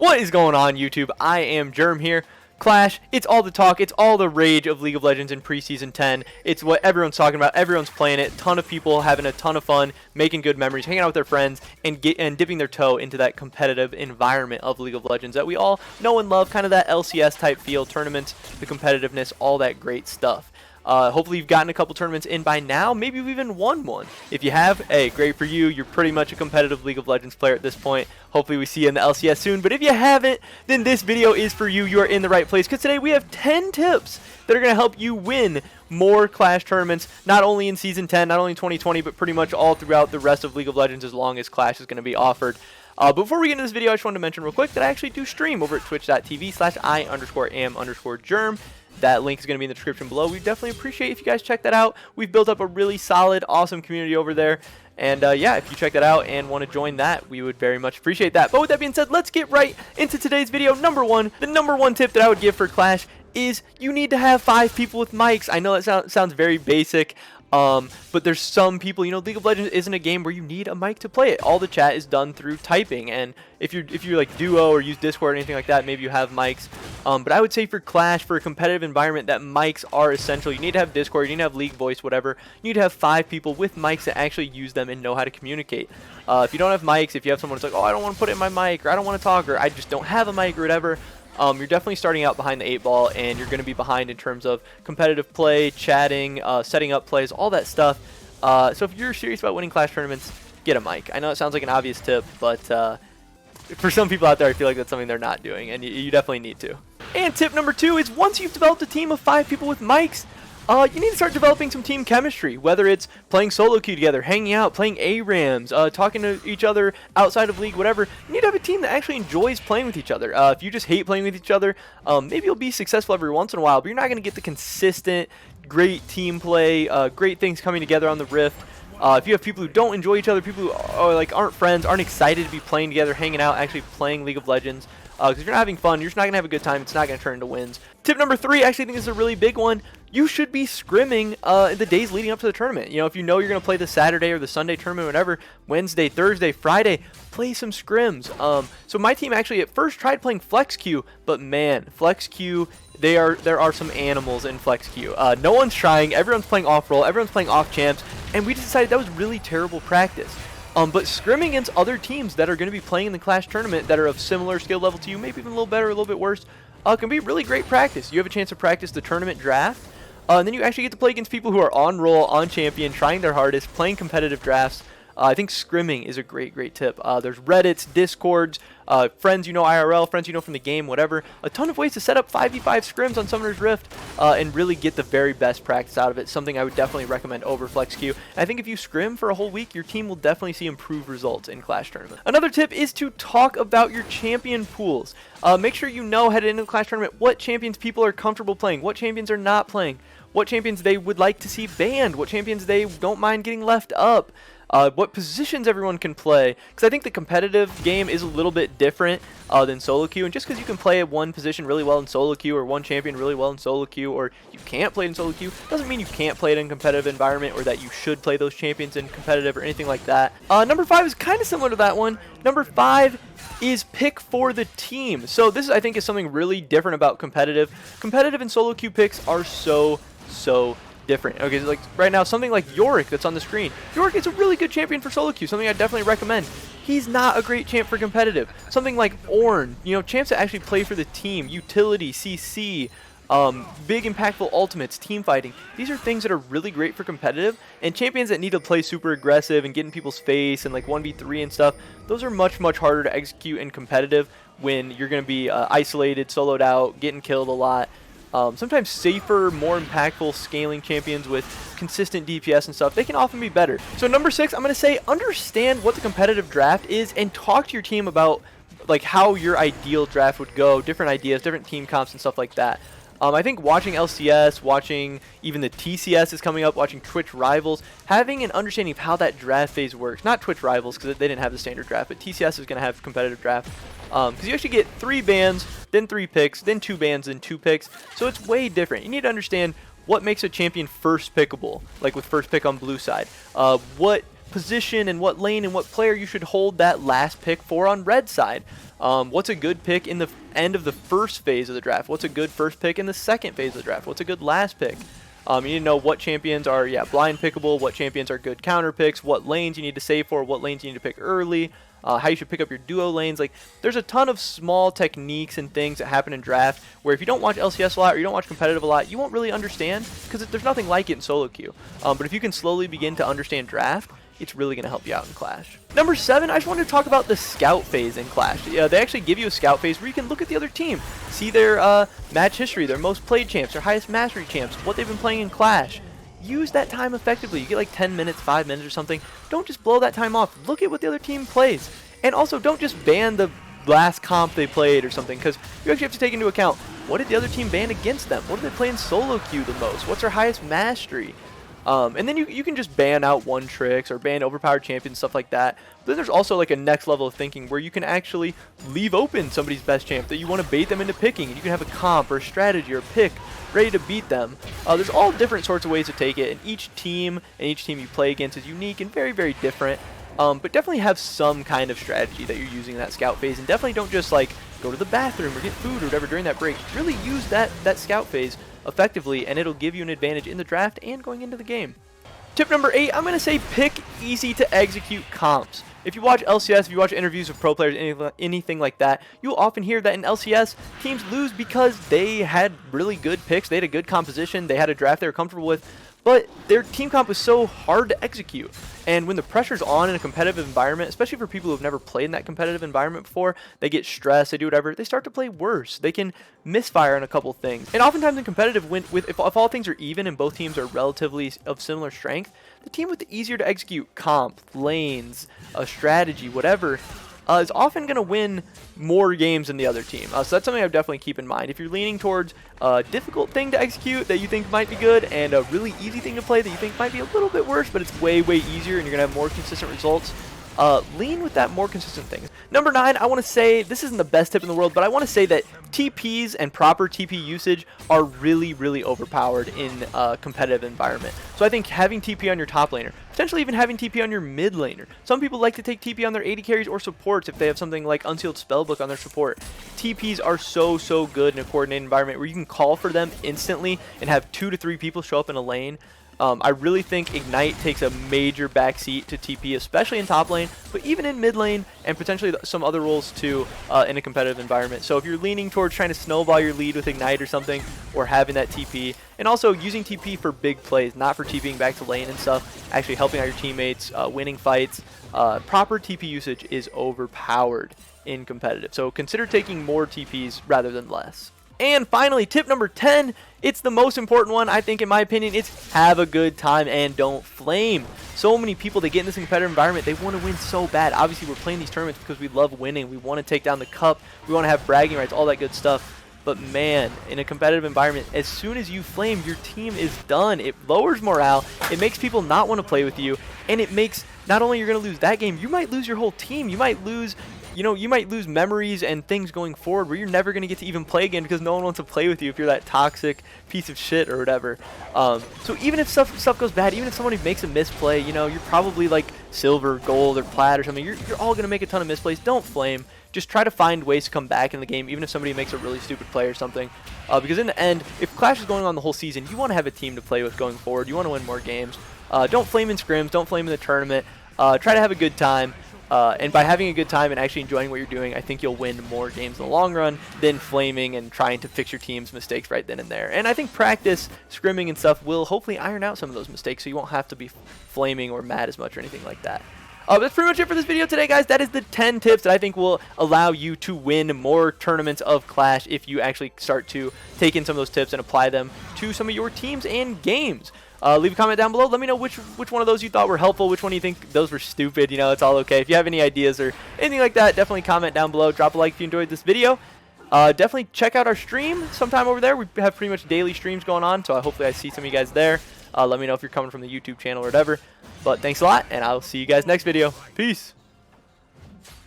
What is going on, YouTube? I am Germ here. Clash, it's all the talk, it's all the rage of League of Legends in Preseason 10. It's what everyone's talking about, everyone's playing it, ton of people having a ton of fun, making good memories, hanging out with their friends, and dipping their toe into that competitive environment of League of Legends that we all know and love, kind of that LCS type feel, tournaments, the competitiveness, all that great stuff. Hopefully you've gotten a couple tournaments in by now. Maybe you've even won one. If you have, hey, great for you. You're pretty much a competitive League of Legends player at this point. Hopefully we see you in the LCS soon. But if you haven't, then this video is for you. You are in the right place, because today we have 10 tips that are going to help you win more Clash tournaments, not only in Season 10, not only in 2020, but pretty much all throughout the rest of League of Legends as long as Clash is going to be offered. Before we get into this video, I just wanted to mention real quick that I actually do stream over at twitch.tv/I_am_germ. That link is going to be in the description below. We definitely appreciate if you guys check that out. We've built up a really solid, awesome community over there. And yeah, if you check that out and want to join that, we would very much appreciate that. But with that being said, let's get right into today's video. The number one tip that I would give for Clash is you need to have 5 people with mics. I know that sounds very basic. But there's some people, you know, League of Legends isn't a game where you need a mic to play it. All the chat is done through typing, and if you like duo or use Discord or anything like that, maybe you have mics. But I would say for Clash, for a competitive environment, that mics are essential. You need to have Discord, you need to have League Voice, whatever. You need to have 5 people with mics that actually use them and know how to communicate. If you don't have mics, if you have someone that's like, oh, I don't want to put it in my mic, or I don't want to talk, or I just don't have a mic or whatever, you're definitely starting out behind the 8 ball, and you're going to be behind in terms of competitive play, chatting, setting up plays, all that stuff. So if you're serious about winning Clash tournaments, get a mic. I know it sounds like an obvious tip, but for some people out there, I feel like that's something they're not doing, and you definitely need to. And tip number 2 is once you've developed a team of 5 people with mics, you need to start developing some team chemistry, whether it's playing solo queue together, hanging out, playing ARAMs, talking to each other outside of League, whatever. You need to have a team that actually enjoys playing with each other. If you just hate playing with each other, maybe you'll be succceul every once in a while, but you're not going to get the consistent, great team play, great things coming together on the Rift. If you have people who don't enjoy each other, people who aren't friends, aren't excited to be playing together, hanging out, actually playing League of Legends, because if you're not having fun, you're just not going to have a good time. It's not going to turn into wins. Tip number 3, I actually think this is a really big one. You should be scrimming in the days leading up to the tournament. You know, if you know you're going to play the Saturday or the Sunday tournament, whatever, Wednesday, Thursday, Friday, play some scrims. So my team actually at first tried playing flex queue, but man, flex queue, there are some animals in flex queue. No one's trying. Everyone's playing off role. Everyone's playing off champs, and we decided that was really terrible practice. But scrimming against other teams that are going to be playing in the Clash tournament that are of similar skill level to you, maybe even a little better, a little bit worse, can be really great practice. You have a chance to practice the tournament draft, and then you actually get to play against people who are on roll, on champion, trying their hardest, playing competitive drafts. I think scrimming is a great tip. There's Reddits, Discords, friends you know IRL, friends you know from the game, whatever. A ton of ways to set up 5v5 scrims on Summoner's Rift and really get the very best practice out of it. Something I would definitely recommend over Flex Queue. I think if you scrim for a whole week, your team will definitely see improved results in Clash Tournament. Another tip is to talk about your champion pools. Make sure you know headed into the Clash Tournament what champions people are comfortable playing, what champions are not playing, what champions they would like to see banned, what champions they don't mind getting left up. What positions everyone can play, because I think the competitive game is a little bit different than solo queue, and just because you can play one position really well in solo queue or one champion really well in solo queue, or you can't play it in solo queue, doesn't mean you can't play it in competitive environment or that you should play those champions in competitive or anything like that. Number 5 is kind of similar to that one. Number 5 is pick for the team. So this, I think, is something really different about competitive. Competitive and solo queue picks are so different. Okay, so like right now, something like Yorick that's on the screen. Yorick is a really good champion for solo queue, something I definitely recommend. He's not a great champ for competitive. Something like Ornn, you know, champs that actually play for the team, utility, CC, big impactful ultimates, team fighting. These are things that are really great for competitive, and champions that need to play super aggressive and get in people's face and like 1v3 and stuff, those are much harder to execute in competitive when you're going to be isolated, soloed out, getting killed a lot. Sometimes safer, more impactful scaling champions with consistent DPS and stuff, they can often be better. So number 6, I'm going to say understand what the competitive draft is and talk to your team about like how your ideal draft would go, different ideas, different team comps and stuff like that. I think watching LCS, watching even the TCS is coming up, watching Twitch Rivals, having an understanding of how that draft phase works. Not Twitch Rivals because they didn't have the standard draft, but TCS is going to have competitive draft. Because you actually get 3 bans, then 3 picks, then 2 bans, then 2 picks. So it's way different. You need to understand what makes a champion first pickable, like with first pick on blue side. What position and what lane and what player you should hold that last pick for on red side. What's a good pick in the end of the first phase of the draft? What's a good first pick in the second phase of the draft? What's a good last pick? You need to know what champions are blind pickable, what champions are good counter picks, what lanes you need to save for, what lanes you need to pick early, how you should pick up your duo lanes. Like, there's a ton of small techniques and things that happen in draft where if you don't watch LCS a lot or you don't watch competitive a lot, you won't really understand because there's nothing like it in solo queue. But if you can slowly begin to understand draft, it's really going to help you out in Clash. Number 7, I just wanted to talk about the scout phase in Clash. They actually give you a scout phase where you can look at the other team, see their match history, their most played champs, their highest mastery champs, what they've been playing in Clash. Use that time effectively. You get like 10 minutes, 5 minutes or something. Don't just blow that time off. Look at what the other team plays. And also, don't just ban the last comp they played or something, because you actually have to take into account, what did the other team ban against them? What do they play in solo queue the most? What's their highest mastery? And then you can just ban out one tricks or ban overpowered champions, stuff like that. But then there's also like a next level of thinking where you can actually leave open somebody's best champ that you want to bait them into picking, and you can have a comp or a strategy or a pick ready to beat them. There's all different sorts of ways to take it, and each team you play against is unique and very, very different. But definitely have some kind of strategy that you're using in that scout phase, and definitely don't just like go to the bathroom or get food or whatever during that break. Really use that scout phase effectively, and it'll give you an advantage in the draft and going into the game. Tip number 8, I'm going to say pick easy to execute comps. If you watch LCS, if you watch interviews with pro players, anything like that, you'll often hear that in LCS, teams lose because they had really good picks, they had a good composition, they had a draft they were comfortable with, but their team comp was so hard to execute. And when the pressure's on in a competitive environment, especially for people who have never played in that competitive environment before, they get stressed, they do whatever, they start to play worse. They can misfire on a couple things. And oftentimes in competitive, if all things are even and both teams are relatively of similar strength, the team with the easier to execute comp, lanes, a strategy, whatever, is often going to win more games than the other team. So that's something I would definitely keep in mind. If you're leaning towards a difficult thing to execute that you think might be good and a really easy thing to play that you think might be a little bit worse, but it's way, way easier and you're going to have more consistent results, lean with that more consistent thing. Number 9, I want to say, this isn't the best tip in the world, but I want to say that TPs and proper TP usage are really, really overpowered in a competitive environment. So I think having TP on your top laner, potentially even having TP on your mid laner. Some people like to take TP on their AD carries or supports if they have something like Unsealed Spellbook on their support. TPs are so good in a coordinated environment where you can call for them instantly and have 2 to 3 people show up in a lane. I really think Ignite takes a major backseat to TP, especially in top lane, but even in mid lane and potentially some other roles too in a competitive environment. So if you're leaning towards trying to snowball your lead with Ignite or something, or having that TP, and also using TP for big plays, not for TPing back to lane and stuff, actually helping out your teammates, winning fights, proper TP usage is overpowered in competitive. So consider taking more TPs rather than less. And finally, tip number 10, it's the most important one, I think, in my opinion. It's have a good time and don't flame. So many people, they get in this competitive environment, they want to win so bad. Obviously, we're playing these tournaments because we love winning. We want to take down the cup. We want to have bragging rights, all that good stuff. But man, in a competitive environment, as soon as you flame, your team is done. It lowers morale. It makes people not want to play with you. And it makes, not only you're going to lose that game, you might lose your whole team. You might lose... you might lose memories and things going forward where you're never going to get to even play again because no one wants to play with you if you're that toxic piece of shit or whatever. So even if stuff goes bad, even if someone makes a misplay, you're probably like silver, gold, or plat or something, you're all going to make a ton of misplays. Don't flame. Just try to find ways to come back in the game, even if somebody makes a really stupid play or something. Because in the end, if Clash is going on the whole season, you want to have a team to play with going forward. You want to win more games. Don't flame in scrims. Don't flame in the tournament. Try to have a good time. And by having a good time and actually enjoying what you're doing, I think you'll win more games in the long run than flaming and trying to fix your team's mistakes right then and there. And I think practice, scrimming and stuff will hopefully iron out some of those mistakes so you won't have to be flaming or mad as much or anything like that. That's pretty much it for this video today, guys. That is the 10 tips that I think will allow you to win more tournaments of Clash if you actually start to take in some of those tips and apply them to some of your teams and games. Leave a comment down below. Let me know which one of those you thought were helpful, which one you think those were stupid. It's all okay. If you have any ideas or anything like that, definitely comment down below. Drop a like if you enjoyed this video. Definitely check out our stream sometime over there. We have pretty much daily streams going on, so hopefully I see some of you guys there. Let me know if you're coming from the YouTube channel or whatever. But thanks a lot, and I'll see you guys next video. Peace.